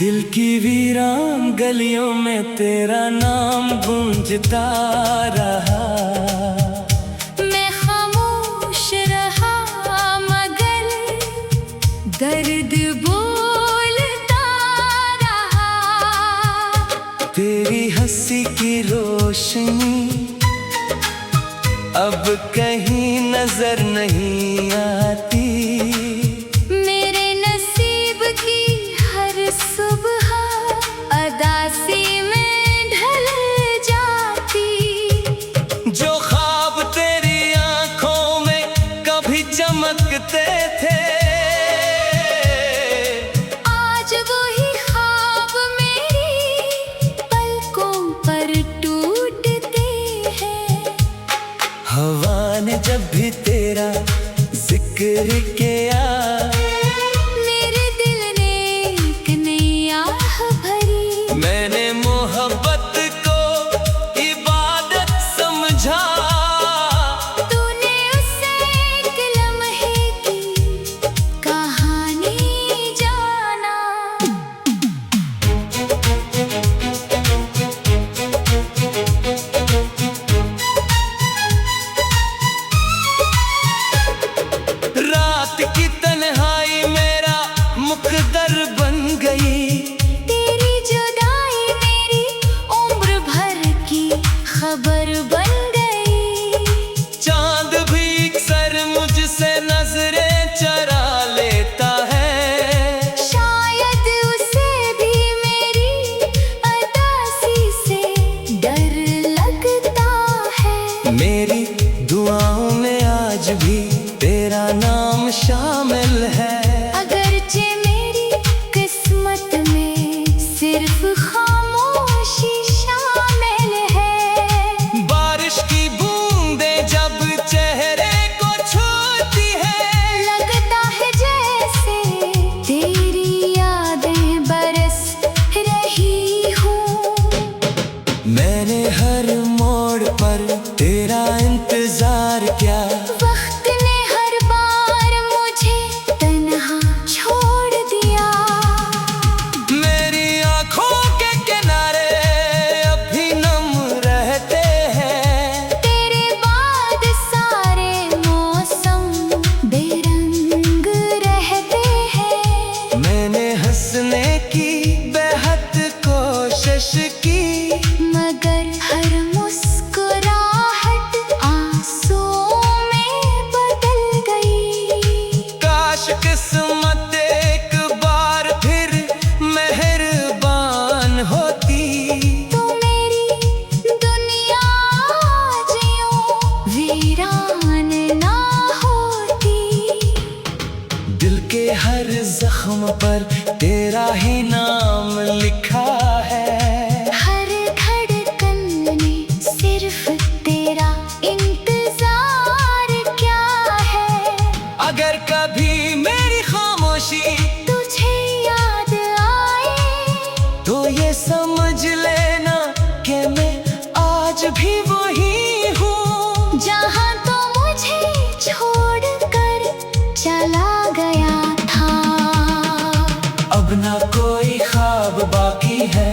दिल की वीरान गलियों में तेरा नाम गूंजता रहा। मैं खामोश रहा मगर दर्द बोलता रहा। तेरी हंसी की रोशनी अब कहीं नजर नहीं आती। मेरे नसीब की हर सुबह अदासी में ढल जाती। जो ख्वाब तेरी आंखों में कभी चमकते थे, आज वही ख्वाब मेरी पलकों पर टूटते हैं। हवा ने जब भी तेरा जिक्र किया, मेरे दिल ने एक नई आह भरी। मैंने मोहब्बत को इबादत समझा। तूने उसे एक लम्हे की कहानी जाना। रात की तन्हाई मेरा मुकद्दर बन गई। तेरी जुदाई मेरी उम्र भर की खबर बन गई। चांद भी अक्सर मुझसे नजरें चरा लेता है। शायद उसे भी मेरी अदासी से डर लगता है। मेरी दुआओं में आज भी तेरा नाम शामिल है। अगरचे मेरी किस्मत में सिर्फ खामोशी शामिल है। बारिश की बूंदें जब चेहरे को छूती है, लगता है जैसे तेरी यादें बरस रही हूँ। मैंने हर मोड़ पर तेरा इंतजार किया। वक्त ने हर बार मुझे तन्हा छोड़ दिया। मेरी आंखों के किनारे अभी नम रहते हैं। तेरे बाद सारे मौसम बेरंग रहते हैं। मैंने हंसने की बेहद कोशिश की, मगर हर मुस्कुराहट आंसुओं में बदल गई। काश किस्मत एक बार फिर मेहरबान होती। तो मेरी दुनिया आज यूं वीरान ना होती। दिल के हर जख्म पर तेरा ही नाम लिखा है। हर धड़कन में सिर्फ तेरा इंतजार क्या है। अगर कभी मेरी खामोशी तुझे याद आए तो ये समझ लेना कि मैं आज भी वही हूँ। जहाँ तो मुझे छोड़कर चला गया था। अब ना कोई ख्वाब बाकी है,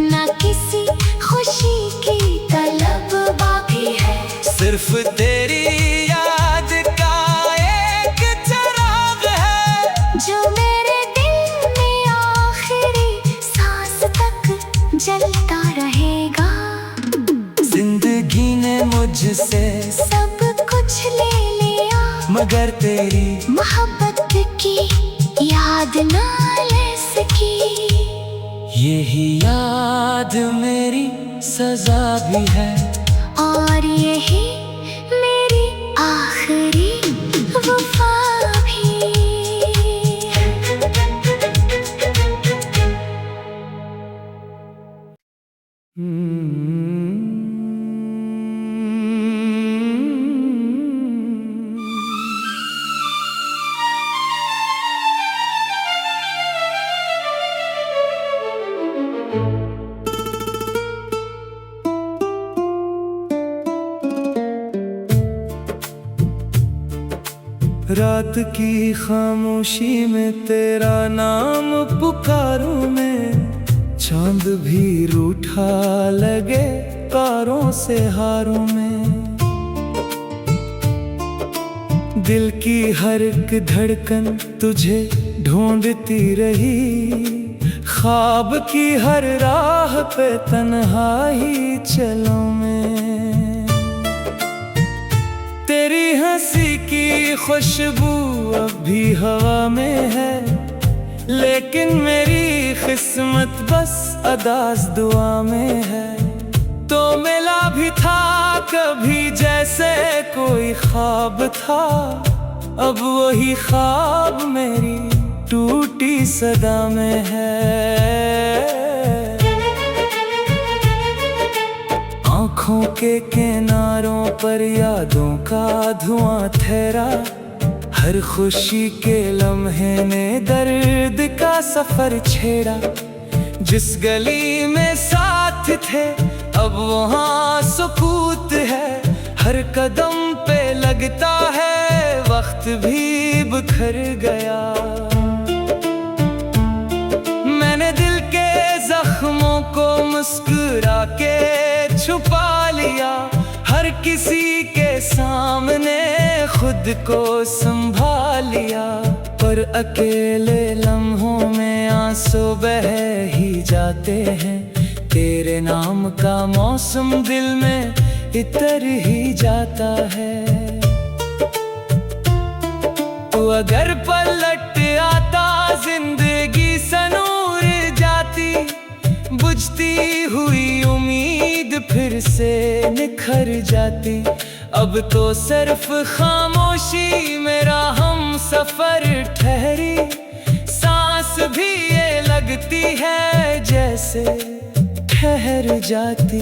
न किसी खुशी की तलब बाकी है। सिर्फ तेरी याद का एक चिराग है, जो मेरे दिल में आखिरी सांस तक जलता रहेगा। जिंदगी ने मुझसे सब कुछ ले लिया, मगर तेरी मोहब्बत की याद ना ले सकी। यही याद मेरी सजा भी है, और यही मेरी आखिरी वफा भी। रात की खामोशी में तेरा नाम पुकारूं मैं। चांद भी रूठा लगे तारों से हारों में। दिल की हर एक धड़कन तुझे ढूंढती रही, ख्वाब की हर राह पे तन्हाई चलो मैं। तेरी हंसी की खुशबू अब भी हवा में है, लेकिन मेरी किस्मत बस अदास दुआ में है। तो मिला भी था कभी जैसे कोई ख्वाब था, अब वही ख्वाब मेरी टूटी सदा में है। आँखों के किनारों पर यादों का धुआं ठहरा, हर खुशी के लम्हे ने दर्द का सफर छेड़ा। जिस गली में साथ थे अब वहाँ सुकूत है, हर कदम पे लगता है वक्त भी बिखर गया। मैंने दिल के जख्मों को मुस्कुरा के छुपा लिया, हर किसी के सामने खुद को संभाल लिया। पर अकेले लम्हों में आंसू बह ही जाते हैं, तेरे नाम का मौसम दिल में इतर ही जाता है। तू अगर पलट आता जिंदगी सनूर जाती, बुझती हुई उम्मीद फिर से निखर जाती। अब तो सिर्फ खामोशी मेरा हम सफर ठहरी, सांस भी ये लगती है जैसे ठहर जाती।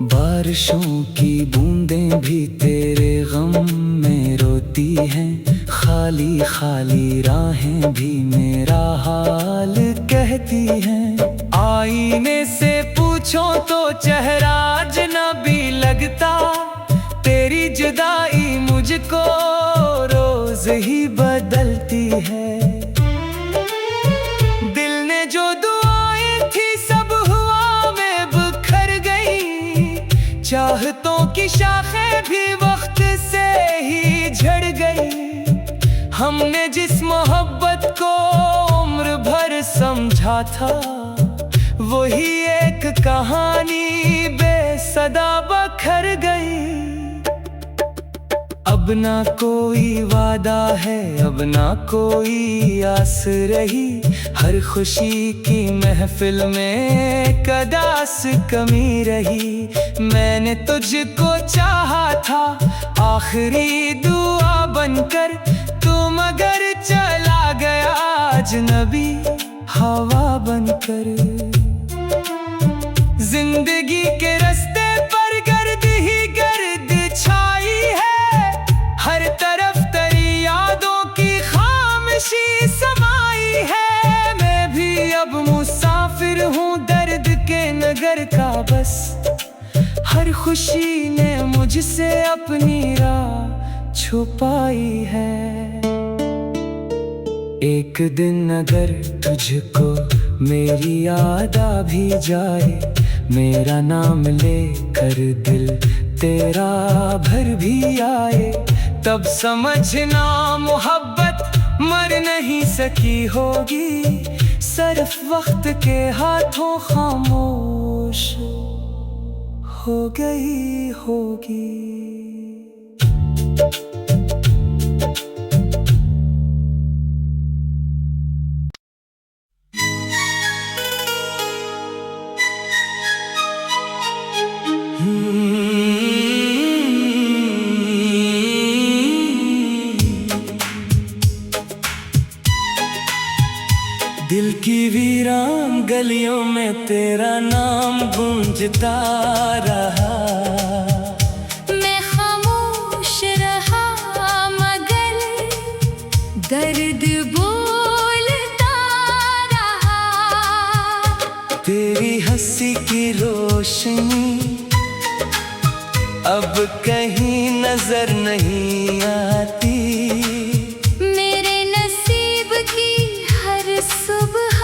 बारिशों की बूंदें भी तेरे गम में रोती हैं, खाली खाली राहें भी मेरा हाल कहती हैं। आईने से पूछो तो चेहरा अजनबी लगता, तेरी जुदाई मुझको रोज ही बदलती है। दिल ने जो दुआएं थी सब हवा में बिखर गई, चाहतों की शाखें भी वक्त से ही झड़ गई। हमने जिस मोहब्बत को उम्र भर समझा था, वही एक कहानी बेसदा बखर गई। अब ना कोई वादा है, अब ना कोई आस रही, हर खुशी की महफिल में कदास कमी रही। मैंने तुझको चाहा था आखिरी दुआ बनकर, तू मगर चला गया अजनबी हवा बनकर। जिंदगी के रास्ते पर गर्द ही गर्द छाई है, हर तरफ तेरी यादों की खामोशी समाई है। मैं भी अब मुसाफिर हूँ दर्द के नगर का बस, हर खुशी ने मुझसे अपनी राह छुपाई है। एक दिन अगर तुझको मेरी याद आ भी जाए, मेरा नाम लेकर दिल तेरा भर भी आए, तब समझना मोहब्बत मर नहीं सकी होगी, सिर्फ वक्त के हाथों खामोश हो गई होगी। दिल की वीरान गलियों में तेरा नाम गूंजता रहा, मैं खामोश रहा मगर दर्द बोलता रहा। तेरी हंसी की रोशनी अब कहीं नजर नहीं आती, मेरे नसीब की हर सुबह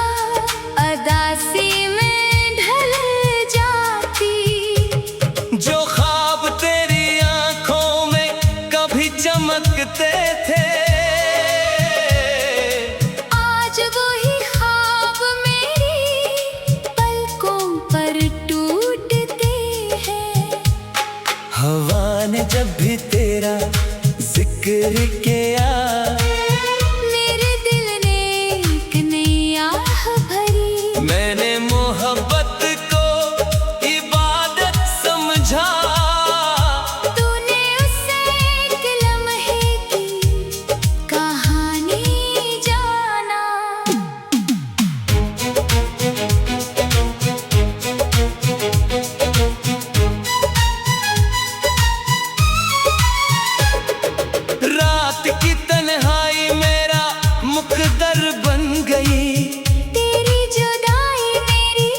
दर बन गई। तेरी जुदाई मेरी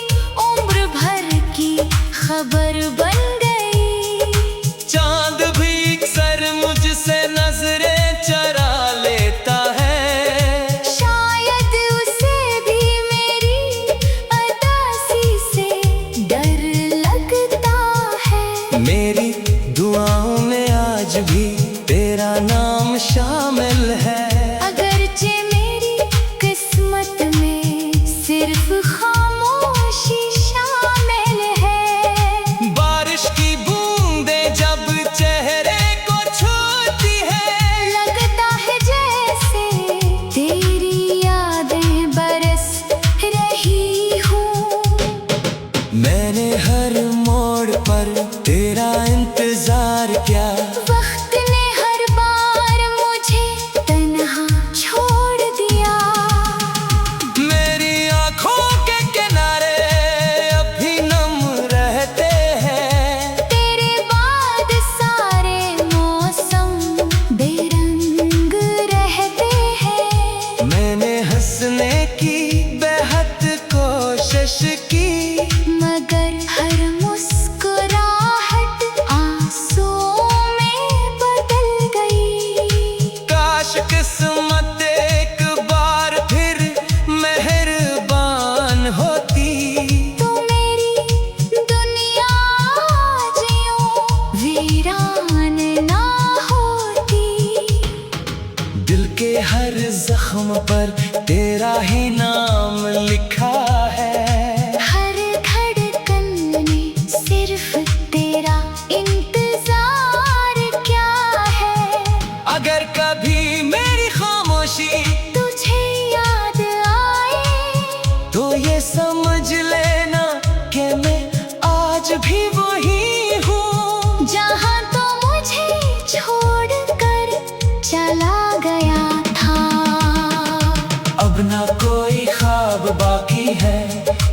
उम्र भर की खबर बन गई। चांद भी अक्सर मुझसे नजरें चरा लेता है। शायद उसे भी मेरी अदासी से डर लगता है। मेरी दुआओं में आज भी तेरा नाम शामिल है। अगरचे मेरी किस्मत में सिर्फ खामोशी शामिल है। बारिश की बूंदें जब चेहरे को छूती है, लगता है जैसे तेरी यादें बरस रही हूँ। मैंने हर मोड़ पर तेरा इंतजार किया। वक्त ने हर बार मुझे तन्हा छोड़ दिया। मेरी आँखों के किनारे अभी नम रहते हैं। तेरे बाद सारे मौसम बेरंग रहते हैं। मैंने हंसने की बेहद कोशिश की, मगर हर मुस्कुराहट आंसुओं में बदल गई। काश किस्मत एक बार फिर मेहरबान होती। तो मेरी दुनिया आज यूं वीरान ना होती। दिल के हर जख्म पर तेरा ही नाम लिखा है। हर धड़कन में सिर्फ तेरा इंतजार क्या है। अगर कभी मेरी खामोशी तुझे याद आए तो ये समझ लेना कि मैं आज भी वही हूँ। जहाँ तो मुझे छोड़कर चला गया था। अब ना कोई ख्वाब बाकी है,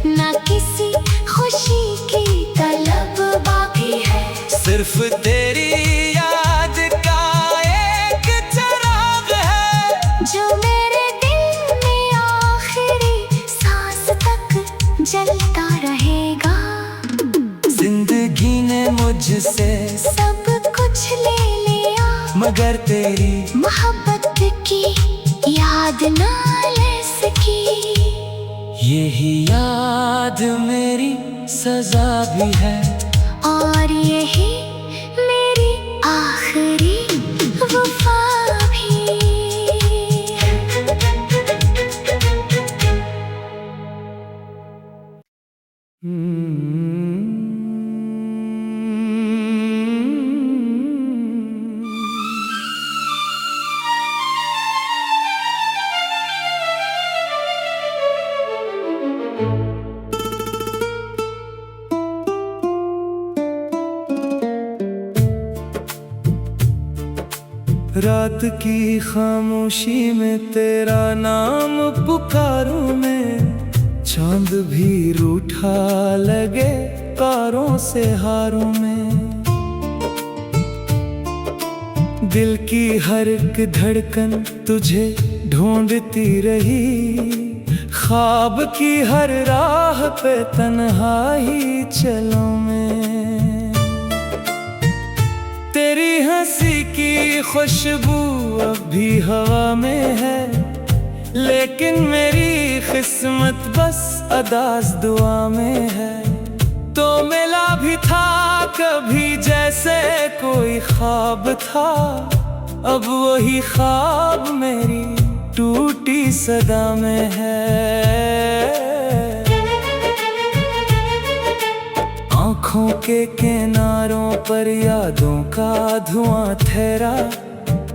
न किसी खुशी की तलब बाकी है। सिर्फ तेरी याद का एक चिराग है, जो मेरे दिल में आखिरी सांस तक जलता रहेगा। जिंदगी ने मुझसे सब कुछ ले लिया, मगर तेरी मोहब्बत की याद ना ले सकी। यही याद मेरी सजा भी है, और यही मेरी आखिरी वफा भी। रात की खामोशी में तेरा नाम पुकारूं मैं। चांद भी रूठा लगे तारों से हारों में। दिल की हर एक धड़कन तुझे ढूंढती रही। ख्वाब की हर राह पे तन्हा ही चलूं मैं। तेरी हंसी की खुशबू अब भी हवा में है, लेकिन मेरी किस्मत बस अदास दुआ में है। तो मिला भी था कभी जैसे कोई ख्वाब था, अब वही ख्वाब मेरी टूटी सदा में है। आँखों के किनारों पर यादों का धुआं ठहरा।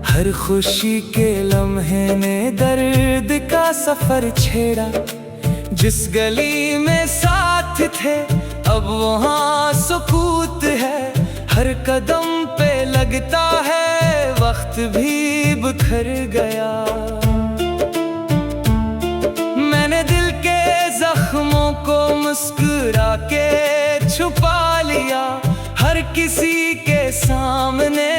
हर खुशी के लम्हे ने दर्द का सफर छेड़ा। जिस गली में साथ थे अब वहाँ सुकूत है। हर कदम पे लगता है वक्त भी बिखर गया। मैंने दिल के जख्मों को मुस्कुरा के छुपा लिया। हर किसी के सामने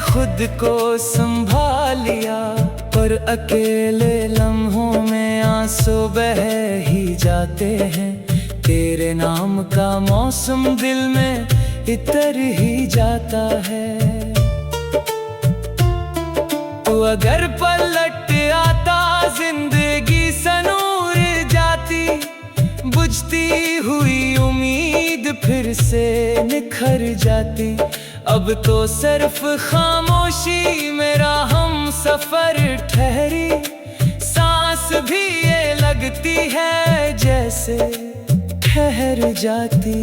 खुद को संभाल लिया। और अकेले लम्हों में आंसू बह ही जाते हैं। तेरे नाम का मौसम दिल में इतर ही जाता है। तू अगर पलट आता जिंदगी सनूर जाती, बुझती हुई उम्मीद फिर से निखर जाती। अब तो सिर्फ खामोशी मेरा हम सफर ठहरी, सांस भी ये लगती है जैसे ठहर जाती।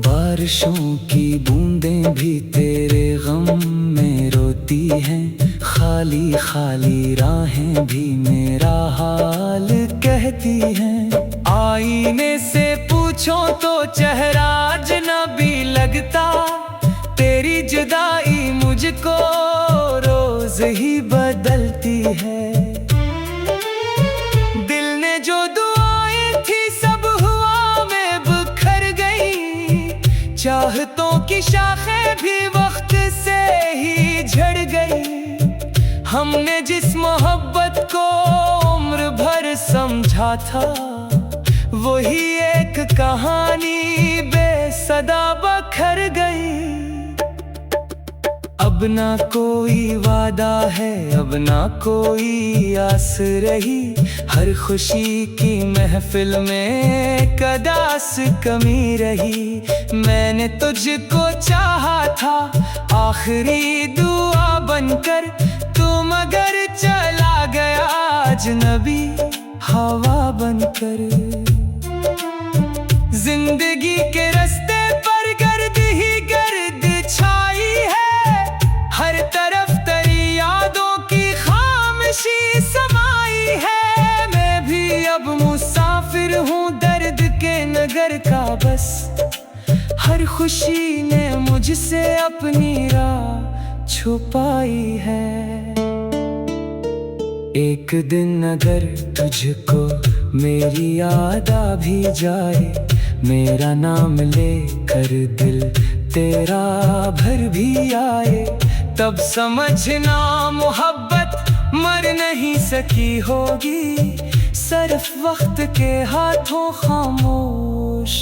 बारिशों की बूंदें भी तेरे गम में रोती हैं, खाली खाली राहें भी मेरा हाल कहती हैं। आईने से पूछो तो चेहरा अजनबी लगता, तेरी जुदाई मुझको रोज ही बदलती है। दिल ने जो दुआएं थी सब हवा में बिखर गई, चाहतों की शाखें भी वक्त से ही झड़ गई। हमने जिस मोहब्बत को उम्र भर समझा था, वही एक कहानी बेसदा बखर गई। अब ना कोई वादा है, अब ना कोई आस रही, हर खुशी की महफिल में कदास कमी रही। मैंने तुझको चाहा था आखिरी दुआ बनकर, तू मगर चला गया अजनबी हवा बनकर। जिंदगी के रास्ते पर गर्द ही गर्द छाई है, हर तरफ तेरी यादों की खामोशी समाई है। मैं भी अब मुसाफिर हूँ दर्द के नगर का बस, हर खुशी ने मुझसे अपनी राह छुपाई है। एक दिन अगर तुझको मेरी याद आ भी जाए, मेरा नाम लेकर दिल तेरा भर भी आए, तब समझना मोहब्बत मर नहीं सकी होगी, सिर्फ वक्त के हाथों खामोश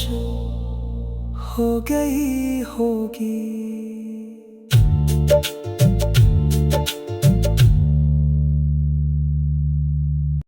हो गई होगी।